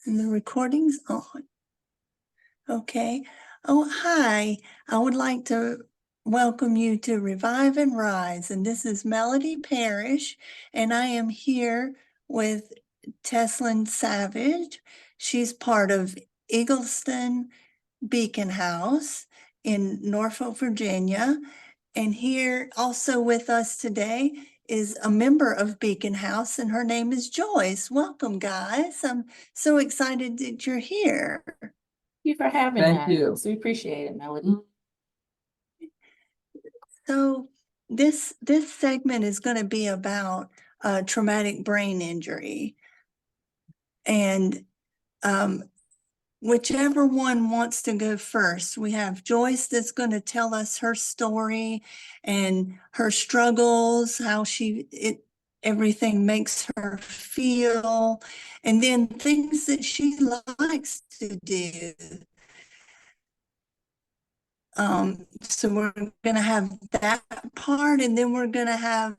And the recording's on. Okay. Oh, hi. I would like to welcome you to Revive and Rise. And this is Melody Parrish. And I am here with Teslyn Savage. She's part of Eagleston Beacon House in Norfolk, Virginia. And here also with us today is a member of Beacon House, and her name is Joyce. Welcome, guys. I'm so excited that you're here. Thank you for having Thank us. you. We appreciate it, Melody. So this segment is going to be about traumatic brain injury. And whichever one wants to go first. We have Joyce that's going to tell us her story and her struggles, how everything makes her feel, and then things that she likes to do. So we're going to have that part, and then we're going to have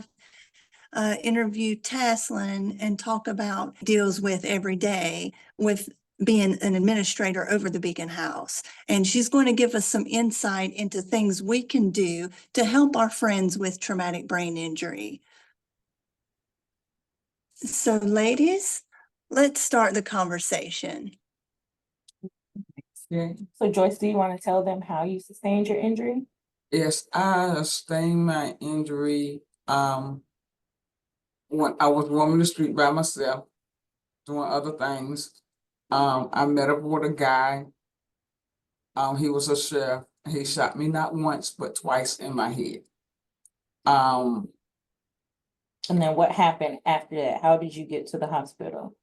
interview Teslyn and talk about deals with every day with being an administrator over the Beacon House. And she's going to give us some insight into things we can do to help our friends with traumatic brain injury. So ladies, let's start the conversation. Okay. So Joyce, do you want to tell them how you sustained your injury? Yes, I sustained my injury when I was roaming the street by myself, doing other things. I met up with a guy. He was a sheriff. He shot me not once, but twice in my head. And then what happened after that? How did you get to the hospital?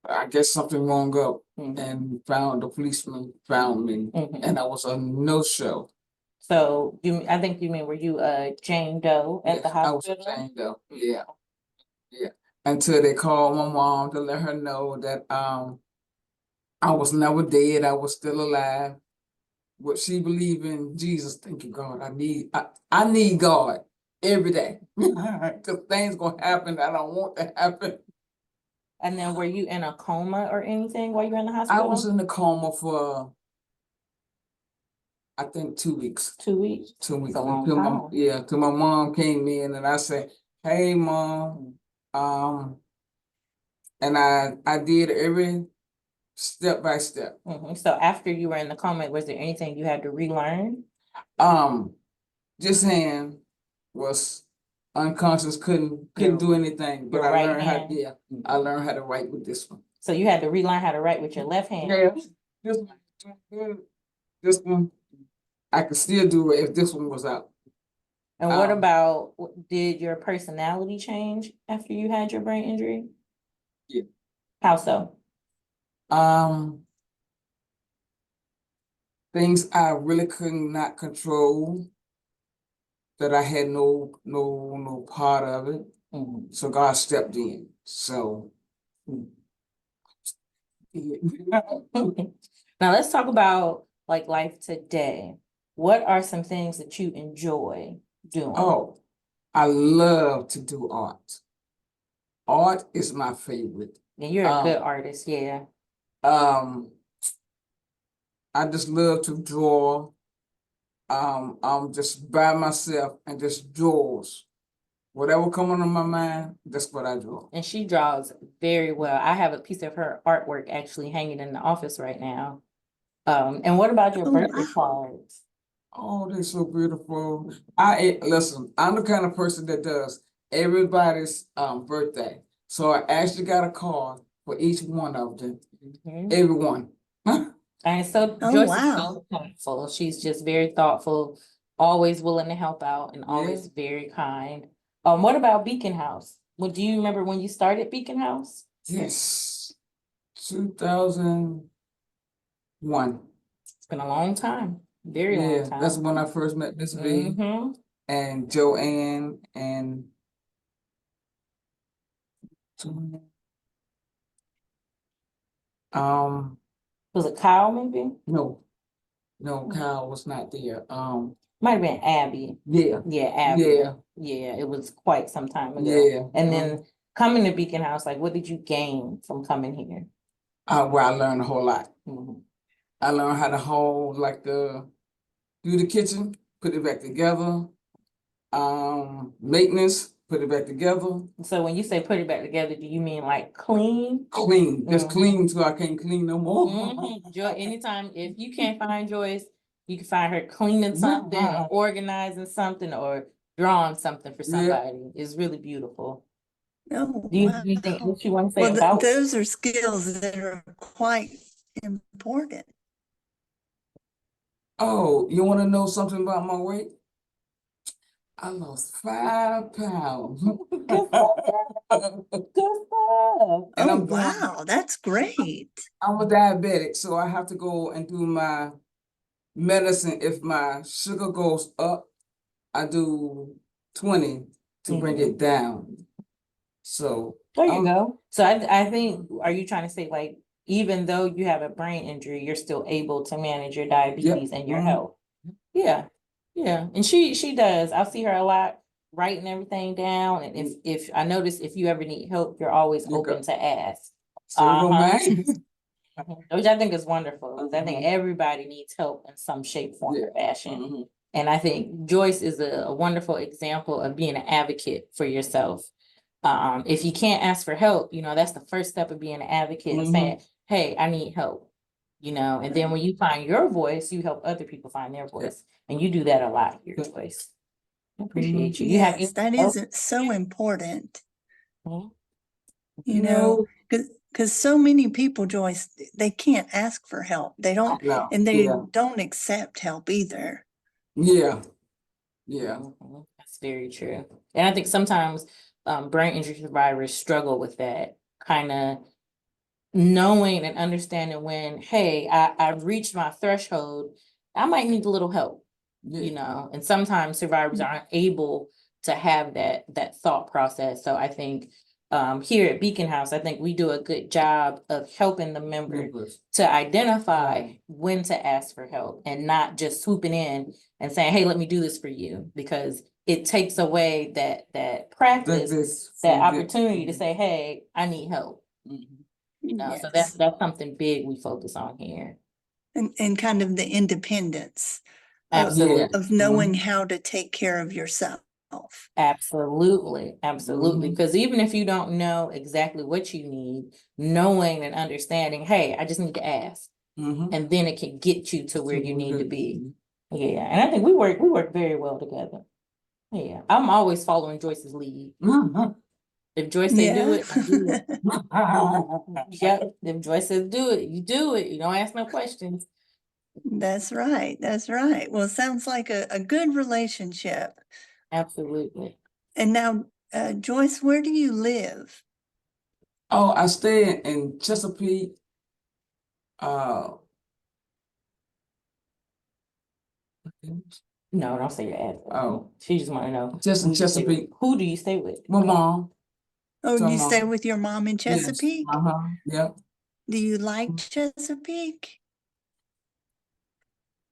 I guess something wrong up, and the policeman found me, and I was a no-show. So I think you mean, were you Jane Doe at the hospital? I was Jane Doe, yeah. Until they called my mom to let her know that I was never dead, I was still alive. What she believed in Jesus, thank you, God. I need God every day. Because things gonna happen that I don't want to happen. And then were you in a coma or anything while you were in the hospital? I was in a coma for I think 2 weeks. 2 weeks? 2 weeks. That's a long time. Till my mom came in and I said, hey mom. And I did every step by step. So after you were in the coma, was there anything you had to relearn? This hand was unconscious, couldn't do anything, but I learned how. Yeah, I learned how to write with this one. So you had to relearn how to write with your left hand. Yeah, this one, I could still do it if this one was out. And what about, did your personality change after you had your brain injury? Yeah. How so? Things I really could not control, that I had no part of it. So God stepped in. So now let's talk about like life today. What are some things that you enjoy doing? Oh, I love to do art. Art is my favorite. And you're a good artist, yeah. I just love to draw. I'm just by myself and just draws. Whatever comes on my mind, that's what I draw. And she draws very well. I have a piece of her artwork actually hanging in the office right now. And what about your birthday cards? Oh, they're so beautiful. Listen, I'm the kind of person that does everybody's birthday. So I actually got a card for each one of them. Everyone. And so Joyce is so thoughtful. She's just very thoughtful, always willing to help out, and always very kind. What about Beacon House? Well, do you remember when you started Beacon House? Yes, 2001. It's been a long time, very long time. That's when I first met Miss V and Joanne and was it Kyle maybe? No, Kyle was not there. Might have been Abby. Yeah. Yeah, Abby. Yeah, it was quite some time ago. Yeah. And then coming to Beacon House, like what did you gain from coming here? Where I learned a whole lot. Mhm. I learned how to hold, like, do the kitchen, put it back together. Maintenance, put it back together. So when you say put it back together, do you mean like clean? Clean, just Mhm. clean till I can't clean no more. Joy, anytime, if you can't find Joyce, you can find her cleaning something, or organizing something, or drawing something for somebody. It's really beautiful. Oh, Do you think wow. what you want to say Well, about? those are skills that are quite important. Oh, you want to know something about my weight? I lost 5 pounds. Good stuff. Good stuff. And Oh, wow, that's great. I'm a diabetic, so I have to go and do my medicine. If my sugar goes up, I do 20 to bring it down. So There you go. So I think, are you trying to say like, even though you have a brain injury, you're still able to manage your diabetes and your health? Yeah, yeah. And she does. I see her a lot writing everything down. And if I notice, if you ever need help, you're always open to ask. Which I think is wonderful. 'Cause I think everybody needs help in some shape, form, or fashion. And I think Joyce is a wonderful example of being an advocate for yourself. If you can't ask for help, that's the first step of being an advocate and saying, hey, I need help. And then when you find your voice, you help other people find their voice. And you do that a lot here, Joyce. I appreciate you. You have Yes, that is so important. Mhm. You know, because so many people, Joyce, they can't ask for help. They don't, and they don't accept help either. Yeah. That's very true. And I think sometimes brain injury survivors struggle with that kind of knowing and understanding when, hey, I've reached my threshold, I might need a little help, and sometimes survivors aren't able to have that thought process. So I think here at Beacon House, I think we do a good job of helping the members to identify when to ask for help and not just swooping in and saying, hey, let me do this for you, because it takes away that practice, that opportunity to say, hey, I need help. So that's something big we focus on here. And kind of the independence Absolutely. of knowing how to take care of yourself. Absolutely. Because even if you don't know exactly what you need, knowing and understanding, hey, I just need to ask. And then it can get you to where you need to be. Yeah. And I think we work very well together. Yeah. I'm always following Joyce's lead. If Joyce say do it, I do it. Yep. If Joyce says do it, you do it. You don't ask no questions. That's right. That's right. Well, it sounds like a good relationship. Absolutely. And now, Joyce, where do you live? Oh, I stay in Chesapeake. No, don't say your address. Oh. She just want to know. Just in Chesapeake. Who do you stay with? My mom. Oh, you stay with your mom in Chesapeake? Yes. Yep. Do you like Chesapeake?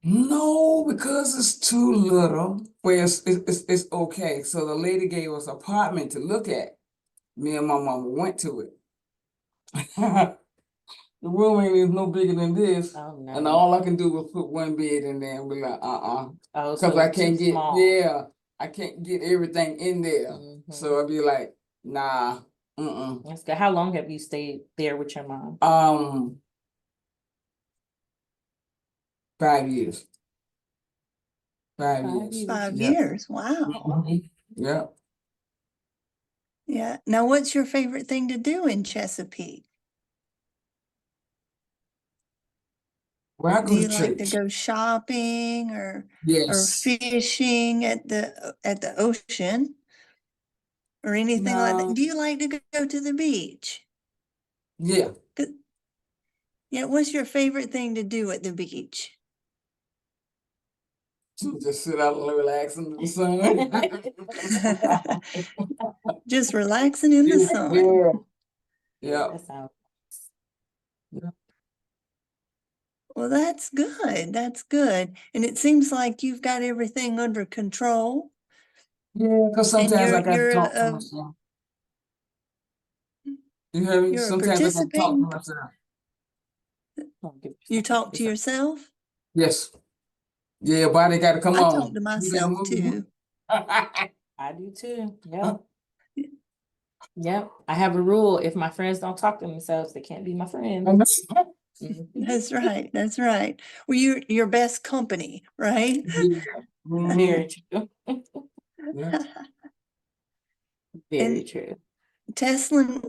No, because it's too little. Well, it's okay. So the lady gave us an apartment to look at. Me and my mom went to it. The room ain't even no bigger than this. Oh, no. And all I can do was put one bed in there and be like, Oh, because so I it's can't too get, small. I can't get everything in there. So I'd be like, nah, That's good. How long have you stayed there with your mom? 5 years. 5 years. 5 years. Wow. Yeah. Yeah. Now, what's your favorite thing to do in Chesapeake? Where I Do go to you like to church. go shopping or Yes. fishing at the ocean or anything like that? No. Do you like to go to the beach? Yeah. Yeah. What's your favorite thing to do at the beach? Just sit out and relax in the sun. Just relaxing in the sun. Yeah. That sounds. Well, that's good. That's good. And it seems like you've got everything under control. Yeah, because And sometimes I got to you're talk to myself. You hear me? You're a Sometimes I gotta talk to participating, myself. you talk to yourself? Yes. Yeah, body gotta come I talk on. to You gotta myself move. too. I do too. Yep. Yep. I have a rule. If my friends don't talk to themselves, they can't be my friends. Mhm. That's right. That's right. Well, you're your best company, right? Yeah. Mhm. Very true. Yeah. Very And true. Teslyn,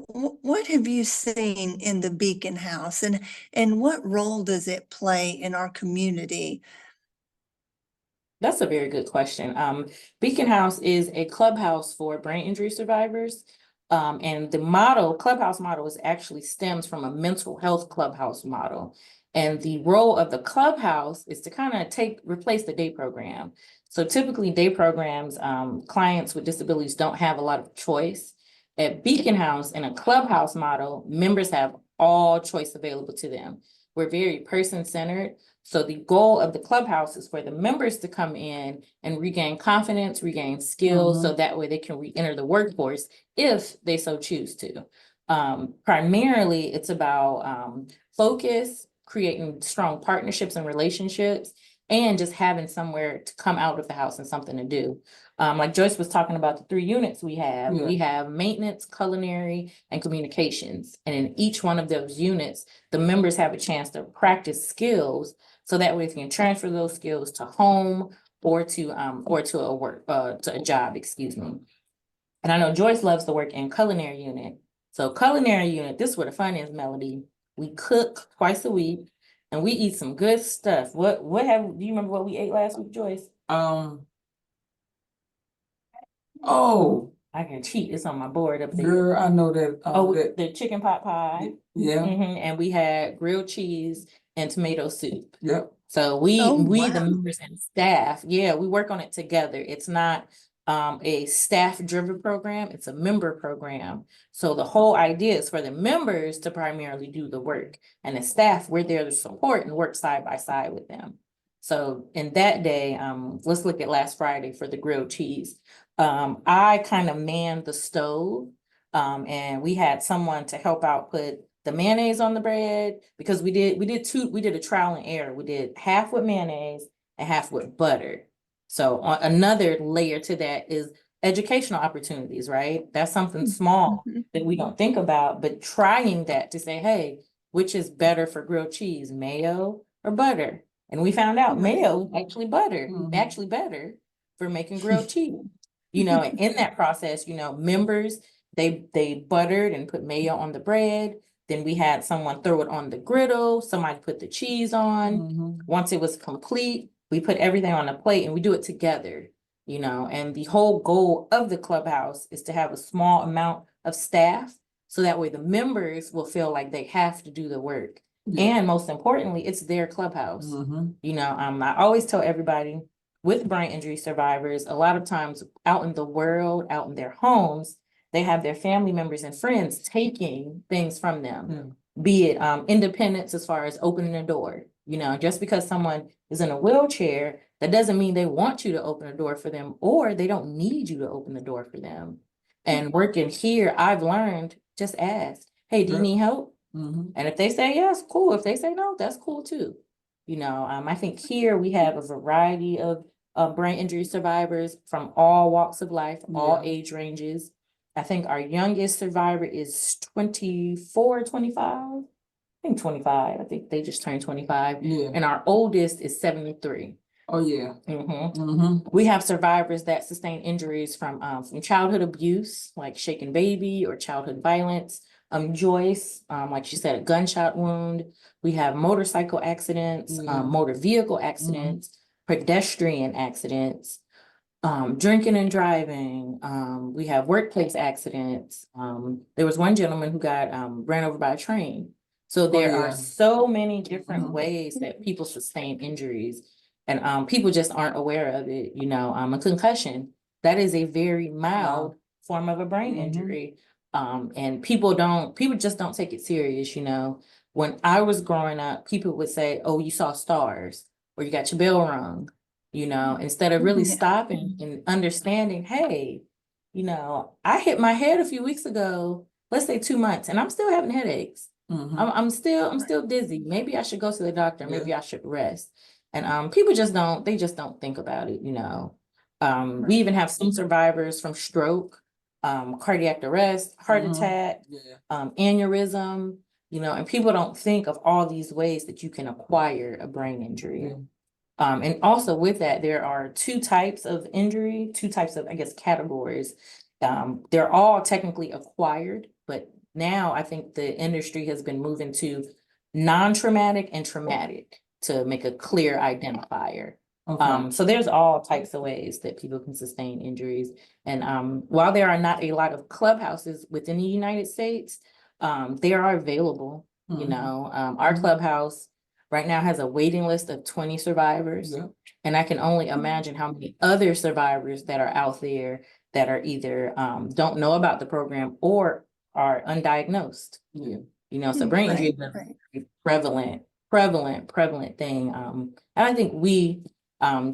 what have you seen in the Beacon House, and what role does it play in our community? That's a very good question. Beacon House is a clubhouse for brain injury survivors. And the model, clubhouse model, is actually stems from a mental health clubhouse model. And the role of the clubhouse is to kind of replace the day program. So typically day programs, clients with disabilities don't have a lot of choice. At Beacon House, in a clubhouse model, members have all choice available to them. We're very person-centered. So the goal of the clubhouse is for the members to come in and regain confidence, regain skills, so that way they can re-enter the workforce if they so choose to. Primarily, it's about focus, creating strong partnerships and relationships, and just having somewhere to come out of the house and something to do. Like Joyce was talking about the 3 units we have. Yeah. We have maintenance, culinary, and communications. And in each one of those units, the members have a chance to practice skills so that way they can transfer those skills to home or to a work to a job, excuse me. And I know Joyce loves to work in culinary unit. So culinary unit, this is where the fun is, Melody. We cook twice a week and we eat some good stuff. Do you remember what we ate last week, Joyce? Oh, I can cheat. It's on my board up there. girl, I know that. The chicken pot pie. Yeah. And we had grilled cheese and tomato soup. Yep. So we Oh, the wow. members and staff, yeah, we work on it together. It's not a staff-driven program, it's a member program. So the whole idea is for the members to primarily do the work, and the staff, we're there to support and work side by side with them. So in that day, let's look at last Friday for the grilled cheese. I kind of manned the stove, and we had someone to help out put the mayonnaise on the bread, because we did a trial and error. We did half with mayonnaise and half with butter. So another layer to that is educational opportunities, right? That's something small that we don't think about, but trying that to say, hey, which is better for grilled cheese, mayo or butter? And we found out mayo is actually actually better for making grilled cheese. And in that process, members, they buttered and put mayo on the bread. Then we had someone throw it on the griddle. Somebody put the cheese on. Once it was complete, we put everything on a plate and we do it together, and the whole goal of the clubhouse is to have a small amount of staff. So that way the members will feel like they have to do the work. Yeah. And most importantly, it's their clubhouse. I always tell everybody with brain injury survivors, a lot of times out in the world, out in their homes, they have their family members and friends taking things from them, be it independence as far as opening a door. Just because someone is in a wheelchair, that doesn't mean they want you to open a door for them, or they don't need you to open the door for them. And working here, I've learned, just ask, hey, do you need help? And if they say yes, cool. If they say no, that's cool too. I think here we have a variety of brain injury survivors from all walks of life, all age ranges. I think our youngest survivor is 24, 25. I think 25. I think they just turned 25. Yeah. And our oldest is 73. Oh, yeah. We have survivors that sustain injuries from childhood abuse, like shaken baby, or childhood violence. Joyce, like she said, a gunshot wound. We have motorcycle accidents, motor vehicle accidents, pedestrian accidents, drinking and driving. We have workplace accidents. There was one gentleman who got ran over by a train. So there are so many different ways that people sustain injuries, and people just aren't aware of it. A concussion, that is a very mild form of a brain injury. And people just don't take it serious. When I was growing up, people would say, oh, you saw stars, or you got your bell rung. Instead of really stopping and understanding, hey, I hit my head a few weeks ago, let's say 2 months, and I'm still having headaches. Mhm. I'm still dizzy. Maybe I should go to the doctor. Maybe Yeah. I should rest. And people just don't, they just don't think about it, you know. We even have some survivors from stroke, cardiac arrest, heart Mhm. attack, Yeah. aneurysm, you know, and people don't think of all these ways that you can acquire a brain injury. Yeah. And also with that, there are two types of injury, two types of, I guess, categories. They're all technically acquired, but now I think the industry has been moving to non-traumatic and traumatic to make a clear identifier. Okay. So there's all types of ways that people can sustain injuries. And while there are not a lot of clubhouses within the United States, they are available. You Mhm. know, our clubhouse right now has a waiting list of 20 survivors. Yeah. And I can only imagine how many other survivors that are out there that are either don't know about the program or are undiagnosed. Yeah. You know, so brain injury is a very prevalent thing. And I think we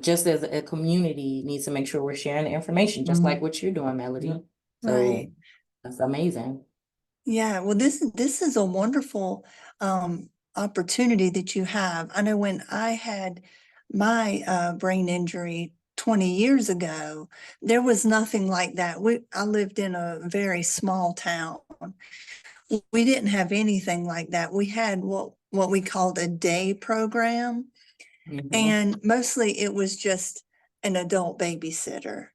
just as a community needs to make sure we're sharing the information, just like what you're doing, Melody. Yeah. So Right. that's amazing. Yeah, well, this is a wonderful opportunity that you have. I know when I had my brain injury 20 years ago, there was nothing like that. I lived in a very small town. We didn't have anything like that. We had what we called a day program, Mhm. and mostly it was just an adult babysitter.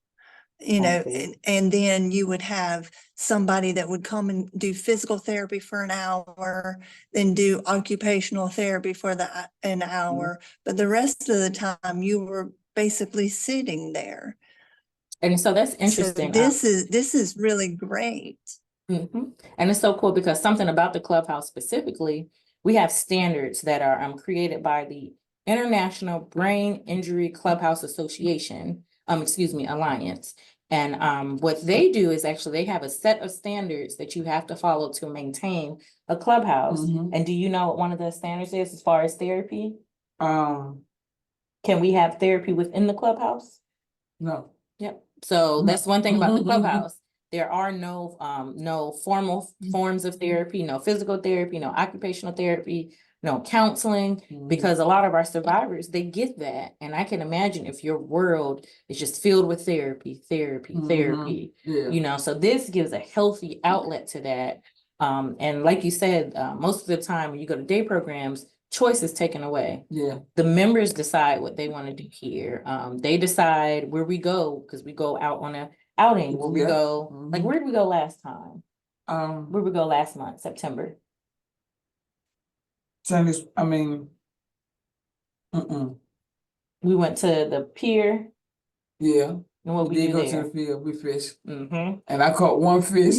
You know, Okay. and then you would have somebody that would come and do physical therapy for an hour, then do occupational therapy for an hour. But the rest of the time you were basically sitting there. And so that's So interesting. this is really great. And it's so cool because something about the clubhouse specifically, we have standards that are created by the International Brain Injury Clubhouse Association, Alliance. And what they do is actually they have a set of standards that you have to follow to maintain a clubhouse. Mhm. And do you know what one of the standards is as far as therapy? Um, Can we have therapy within the clubhouse? no. Yep. So No. that's one thing about the clubhouse. There are no formal forms of therapy, no physical therapy, no occupational therapy, no counseling, because a lot of our survivors, they get that. And I can imagine if your world is just filled with therapy, Yeah. you know, so this gives a healthy outlet to that. And like you said, most of the time when you go to day programs, choice is taken away. Yeah. The members decide what they want to do here. They decide where we go because we go out on a outing. Where we Yeah. go, like where did we go last time? Where we go last month, September? Tennis, I mean, We went to the pier. yeah. And what We we did do go to there. the field, we fished, Mm-hmm. and I caught one fish.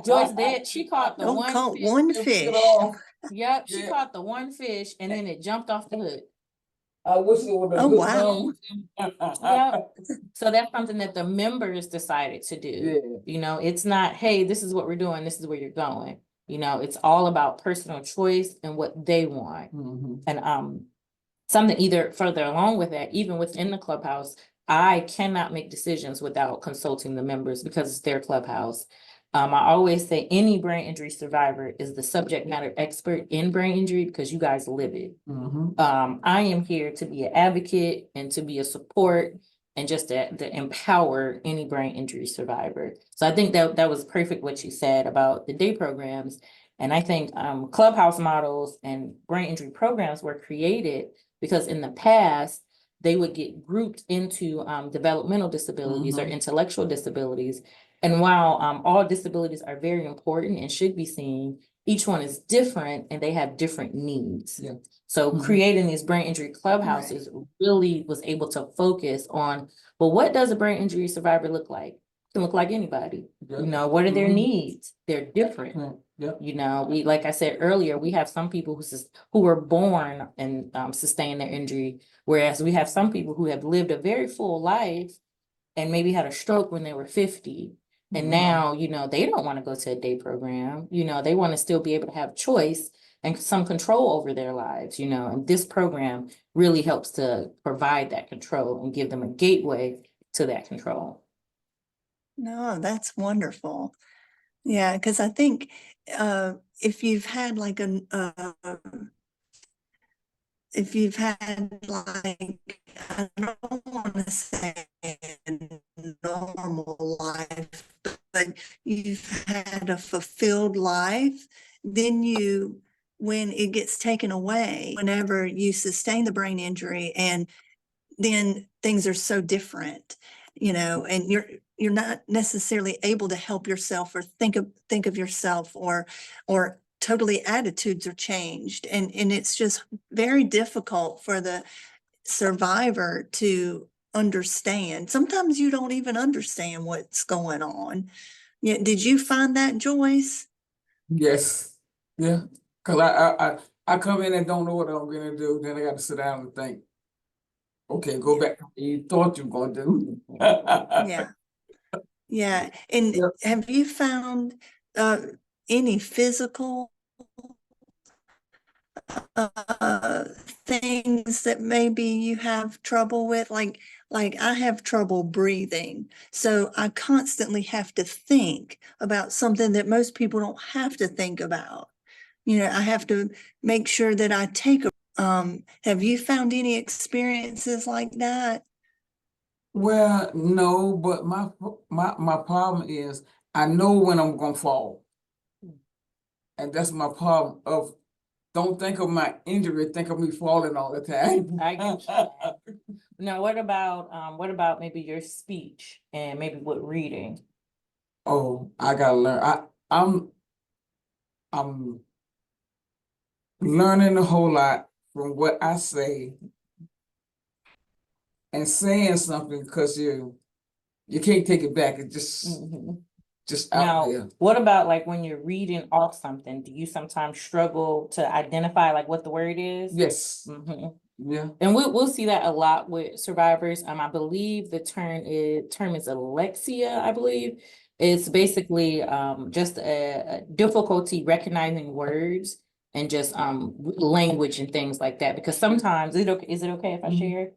Joyce did. She caught the Oh, one caught fish. one It fish. off. Yep, she Yeah. caught the one fish and then it jumped off the hook. I wish it would have Oh, hooked wow. on. Yep. So that's something that the members decided to do. Yeah. You know, it's not, hey, this is what we're doing, this is where you're going. You know, it's all about personal choice and what they want. Mhm. And something either further along with that, even within the clubhouse, I cannot make decisions without consulting the members because it's their clubhouse. I always say any brain injury survivor is the subject matter expert in brain injury because you guys live it. Mhm. I am here to be an advocate and to be a support and just to empower any brain injury survivor. So I think that was perfect what you said about the day programs. And I think clubhouse models and brain injury programs were created because in the past, they would get grouped into developmental disabilities or intellectual disabilities. And while all disabilities are very important and should be seen, each one is different and they have different needs. Yeah. So creating these brain injury clubhouses really was able to focus on, well, what does a brain injury survivor look like? It can look like anybody. Yeah. You know, what are their needs? They're different. Yeah. You know, like I said earlier, we have some people who were born and sustained their injury, whereas we have some people who have lived a very full life and maybe had a stroke when they were 50. And now, you know, they don't want to go to a day program. You know, they want to still be able to have choice and some control over their lives, you know, and this program really helps to provide that control and give them a gateway to that control. No, that's wonderful. Yeah, because I think if you've had like if you've had like, I don't want to say a normal life, but you've had a fulfilled life, then when it gets taken away, whenever you sustain the brain injury, and then things are so different, and you're not necessarily able to help yourself or think of yourself, or totally attitudes are changed, and it's just very difficult for the survivor to understand. Sometimes you don't even understand what's going on. Yeah, did you find that, Joyce? Yes, yeah, because I come in and don't know what I'm gonna do, then I got to sit down and think, okay, go back to what you thought you were gonna do. Yeah. Yeah, and Yep. have you found uh any physical things that maybe you have trouble with? Like I have trouble breathing, so I constantly have to think about something that most people don't have to think about. I have to make sure that I take a have you found any experiences like that? Well, no, but my problem is I know when I'm gonna fall, and that's my problem. Of don't think of my injury, think of me falling all the time. I get you. Now, what about maybe your speech and maybe with reading? Oh, I gotta learn. I'm learning a whole lot from what I say and saying something because you can't take it back. It's just out Now, there. what about like when you're reading off something? Do you sometimes struggle to identify like what the word is? Yes. Mhm. Yeah. And we'll see that a lot with survivors. I believe the term is alexia, I believe. It's basically just a difficulty recognizing words and just language and things like that. Because sometimes is it okay if I share?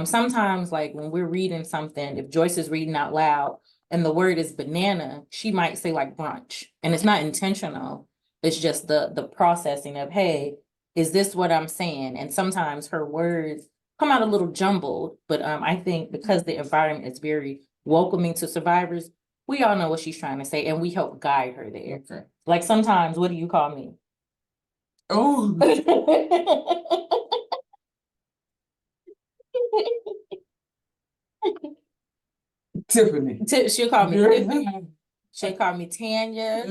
Sometimes like when we're reading something, if Joyce is reading out loud and the word is banana, she might say like brunch, and it's not intentional. It's just the processing of, hey, is this what I'm saying? And sometimes her words come out a little jumbled, but I think because the environment is very welcoming to survivors, we all know what she's trying to say, and we help guide her there. Okay. Like sometimes, what do you call me? Oh, Tiffany. She'll call me Yeah. Tiffany. She'll call me Tanya.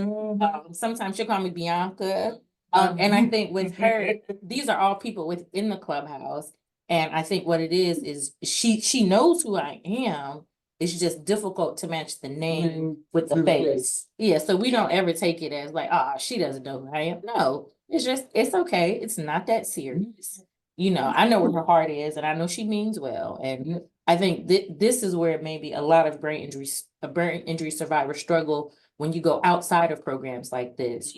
Sometimes she'll call me Bianca. And I think with her, these are all people within the clubhouse. And I think what it is she knows who I am. It's just difficult to match the name with the face. Yeah, so we don't ever take it as like, she doesn't know who I am. No, it's okay. It's not that serious. I know where her heart is, and I know she means well. And I think this is where maybe a lot of brain injury survivors struggle when you go outside of programs like this.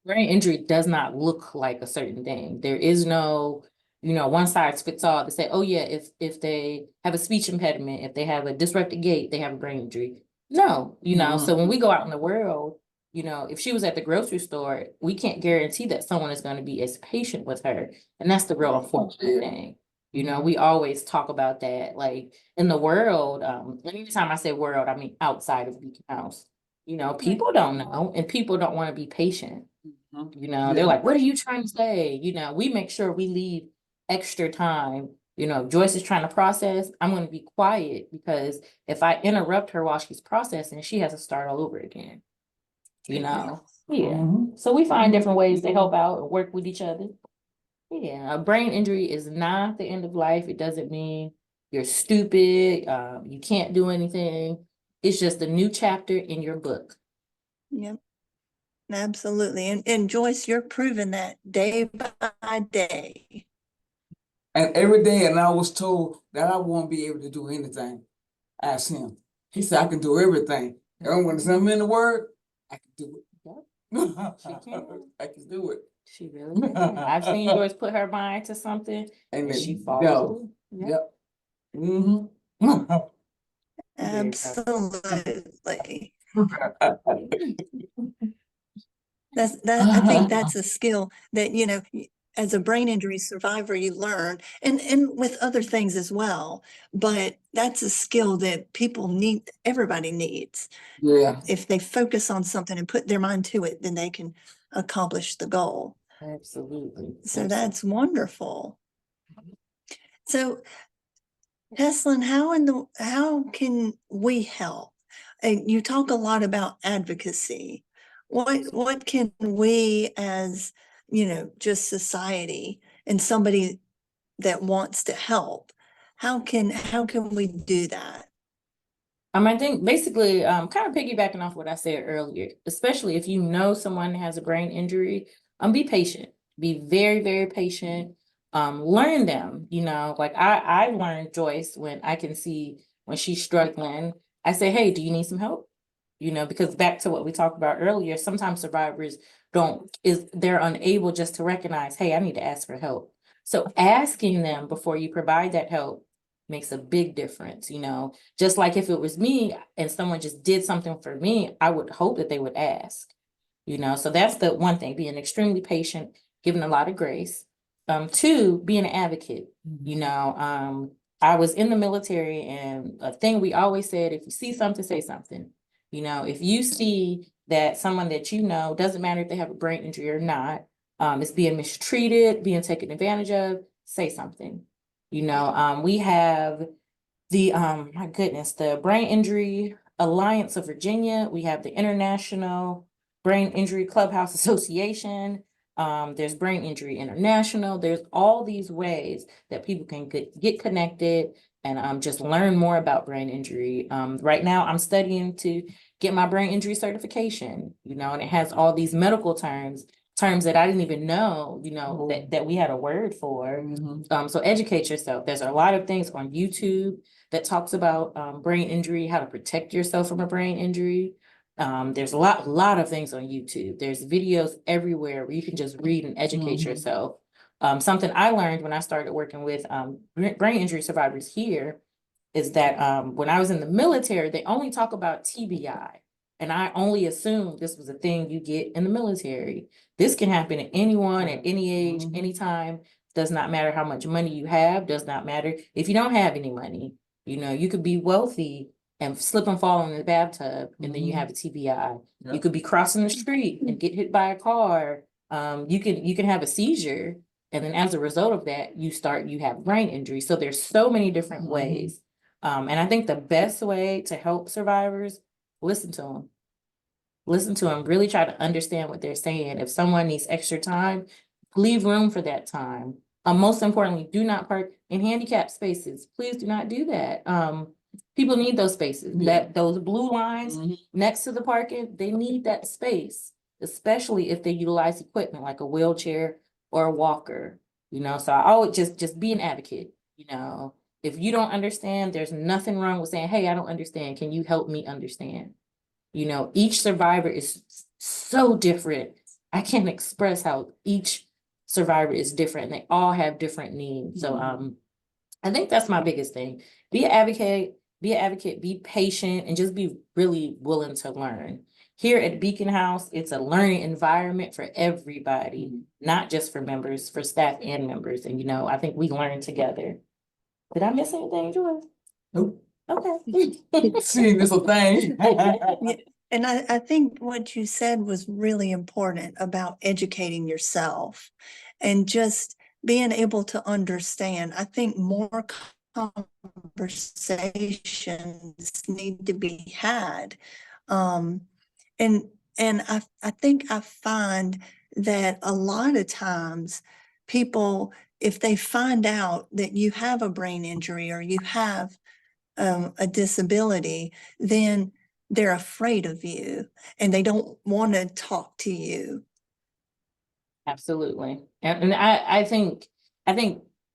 Brain injury does not look like a certain thing. There is no, one size fits all to say, oh yeah, if they have a speech impediment, if they have a disrupted gait, they have a brain injury. No, so when we go out in the world, if she was at the grocery store, we can't guarantee that someone is going to be as patient with her. And that's the real unfortunate thing. We always talk about that, like in the world, and anytime I say world, I mean outside of Beacon House. People don't know, and people don't want to be patient. They're like, what are you trying to say? We make sure we leave extra time. If Joyce is trying to process, I'm going to be quiet, because if I interrupt her while she's processing, she has to start all over again. Yeah. So we find different ways to help out and work with each other. Yeah, a brain injury is not the end of life. It doesn't mean you're stupid, you can't do anything. It's just a new chapter in your book. Yep, absolutely. And Joyce, you're proving that day by day. And every day, and I was told that I won't be able to do anything. Ask him. He said I can do everything. And when I'm in the word, I can do it. Yep. She can. I can do it. She really can. I've seen Joyce put her mind to something and she follows through. Yep. Mm-hmm. Absolutely. I think that's a skill that, as a brain injury survivor, you learn, and with other things as well. But that's a skill that people need, everybody needs. Yeah. If they focus on something and put their mind to it, then they can accomplish the goal. Absolutely. So that's wonderful. So Teslyn, how can we help? And you talk a lot about advocacy. What can we as, just society and somebody that wants to help, how can we do that? I think basically, kind of piggybacking off what I said earlier, especially if you know someone has a brain injury, be patient, be very, very patient. Learn them, like I learned Joyce when I can see when she's struggling. I say, hey, do you need some help? Because back to what we talked about earlier, sometimes survivors they're unable just to recognize, hey, I need to ask for help. So asking them before you provide that help makes a big difference, just like if it was me and someone just did something for me, I would hope that they would ask, so that's the one thing, being extremely patient, giving a lot of grace. Two, being an advocate, I was in the military, and a thing we always said, if you see something, say something. If you see that someone that doesn't matter if they have a brain injury or not, is being mistreated, being taken advantage of, say something. We have my goodness, the Brain Injury Alliance of Virginia. We have the International Brain Injury Clubhouse Association. There's Brain Injury International. There's all these ways that people can get connected and just learn more about brain injury. Right now, I'm studying to get my brain injury certification, and it has all these medical terms that I didn't even know, that we had a word for. So educate yourself. There's a lot of things on YouTube that talks about brain injury, how to protect yourself from a brain injury. There's a lot of things on YouTube. There's videos everywhere where you can just read and educate yourself. Something I learned when I started working with brain injury survivors here is that when I was in the military, they only talk about TBI. And I only assumed this was a thing you get in the military. This can happen to anyone at any age, anytime. Does not matter how much money you have, does not matter if you don't have any money. You could be wealthy and slip and fall in the bathtub, and then you have a TBI. You could be crossing the street and get hit by a car. You can have a seizure, and then as a result of that, you have brain injury. So there's so many different ways. And I think the best way to help survivors, listen to them. Listen to them, really try to understand what they're saying. If someone needs extra time, leave room for that time. Most importantly, do not park in handicapped spaces. Please do not do that. People need those spaces. Those blue lines next to the parking, they need that space, especially if they utilize equipment like a wheelchair or a walker. So I would just be an advocate. If you don't understand, there's nothing wrong with saying, hey, I don't understand. Can you help me understand? Each survivor is so different. I can't express how each survivor is different. They all have different needs. So I think that's my biggest thing. Be an advocate, be patient, and just be really willing to learn. Here at Beacon House, it's a learning environment for everybody, not just for members, for staff and members. And I think we learn together. Did I miss anything, Joyce? Nope. Okay. See, this a thing. And I think what you said was really important about educating yourself and just being able to understand. I think more conversations need to be had. And I think I find that a lot of times people, if they find out that you have a brain injury or you have a disability, then they're afraid of you and they don't want to talk to you. Absolutely. And I think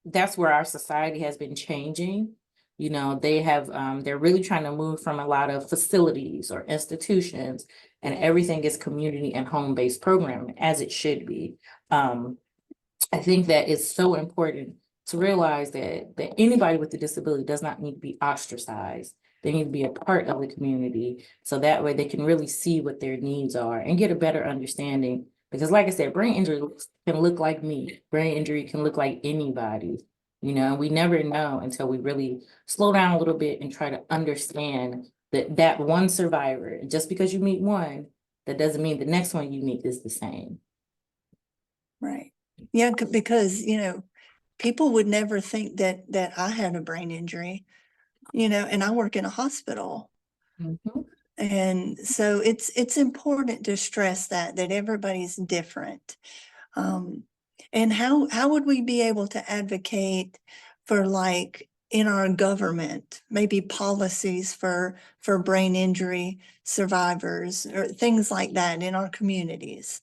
that's where our society has been changing. They're really trying to move from a lot of facilities or institutions, and everything is community and home-based programming, as it should be. I think that it's so important to realize that anybody with a disability does not need to be ostracized. They need to be a part of the community. So that way they can really see what their needs are and get a better understanding. Because like I said, brain injury can look like me. Brain injury can look like anybody. And we never know until we really slow down a little bit and try to understand that one survivor. Just because you meet one, that doesn't mean the next one you meet is the same. Right. Yeah, because, people would never think that I had a brain injury, and I work in a hospital. Mhm. And so it's important to stress that everybody's different. And how would we be able to advocate for, like, in our government, maybe policies for brain injury survivors or things like that in our communities?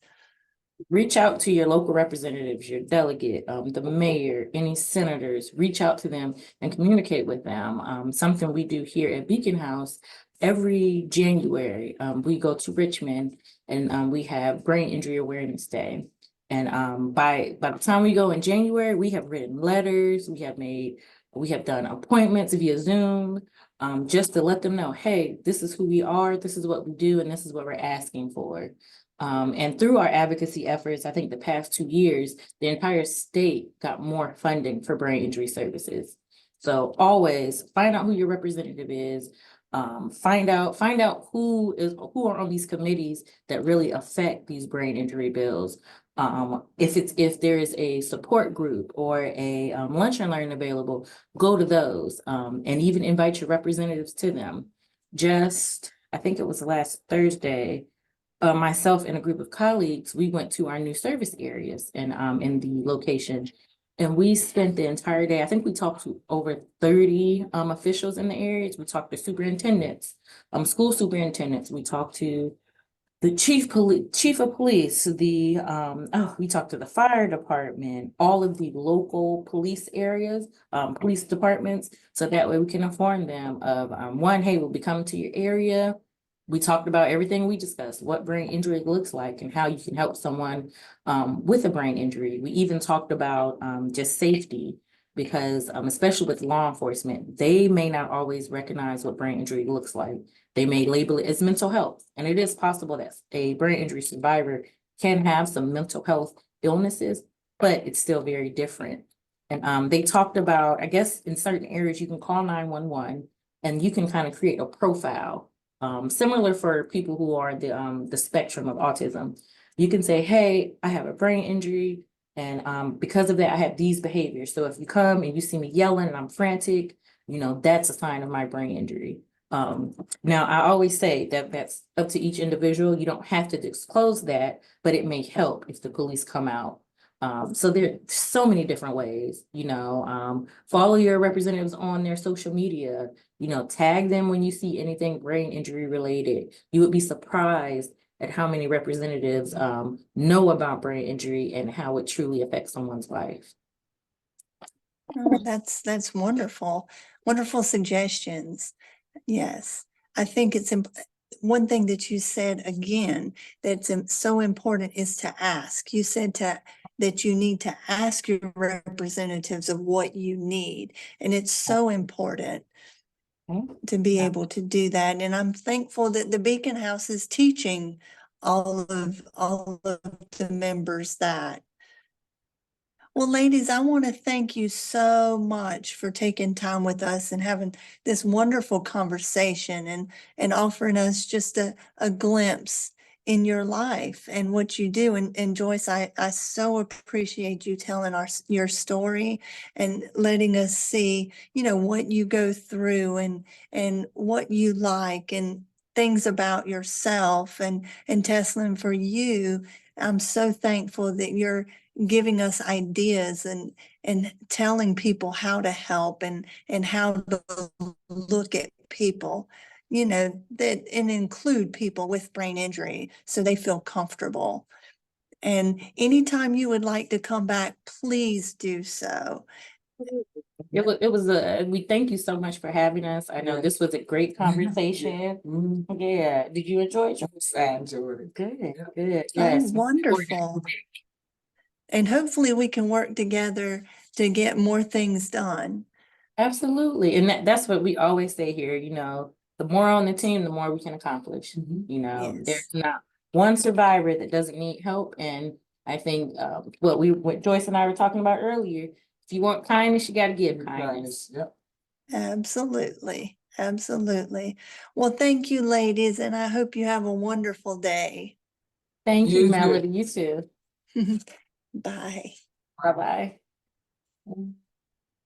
Reach out to your local representatives, your delegate, the mayor, any senators, reach out to them and communicate with them. Something we do here at Beacon House every January, we go to Richmond and we have Brain Injury Awareness Day. And by the time we go in January, we have written letters, we have done appointments via Zoom, just to let them know, hey, this is who we are, this is what we do, and this is what we're asking for. And through our advocacy efforts, I think the past 2 years, the entire state got more funding for brain injury services. So always find out who your representative is. Find out who are on these committees that really affect these brain injury bills. If there is a support group or a lunch and learn available, go to those and even invite your representatives to them. I think it was last Thursday, myself and a group of colleagues, we went to our new service areas and in the location. And we spent the entire day, I think we talked to over 30 officials in the areas. We talked to superintendents, school superintendents. We talked to the chief of police, we talked to the fire department, all of the local police areas, police departments. So that way we can inform them of one, hey, we'll be coming to your area. We talked about everything we discussed, what brain injury looks like and how you can help someone with a brain injury. We even talked about just safety because especially with law enforcement, they may not always recognize what brain injury looks like. They may label it as mental health, and it is possible that a brain injury survivor can have some mental health illnesses, but it's still very different. And they talked about, I guess in certain areas, you can call 911 and you can kind of create a profile. Similar for people who are the spectrum of autism. You can say, hey, I have a brain injury, and because of that, I have these behaviors. So if you come and you see me yelling and I'm frantic, that's a sign of my brain injury. Now, I always say that that's up to each individual. You don't have to disclose that, but it may help if the police come out. So there are so many different ways, follow your representatives on their social media, tag them when you see anything brain injury related. You would be surprised at how many representatives know about brain injury and how it truly affects someone's life. Oh, that's wonderful. Wonderful suggestions. Yes. I think it's one thing that you said again that's so important is to ask. You said that you need to ask your representatives of what you need. And it's so important to be able to do that. And I'm thankful that the Beacon House is teaching all of the members that. Well, ladies, I want to thank you so much for taking time with us and having this wonderful conversation and offering us just a glimpse in your life and what you do. And Joyce, I so appreciate you telling your story and letting us see, what you go through and what you like and things about yourself and Teslyn, for you. I'm so thankful that you're giving us ideas and telling people how to help and how to look at people, that and include people with brain injury so they feel comfortable. And anytime you would like to come back, please do so. We thank you so much for having us. I know this was a great conversation. Yeah. Did you enjoy it? I enjoyed it. Good, good. Oh, Yes. wonderful. And hopefully we can work together to get more things done. Absolutely. And that's what we always say here, you know, the more on the team, the more we can accomplish. Mhm. You know, Yes. there's not one survivor that doesn't need help. And I think what Joyce and I were talking about earlier, if you want kindness, you got to give kindness. Yep. Absolutely. Absolutely. Well, thank you, ladies, and I hope you have a wonderful day. Thank you, You too. Melody. You too. Bye. Bye-bye.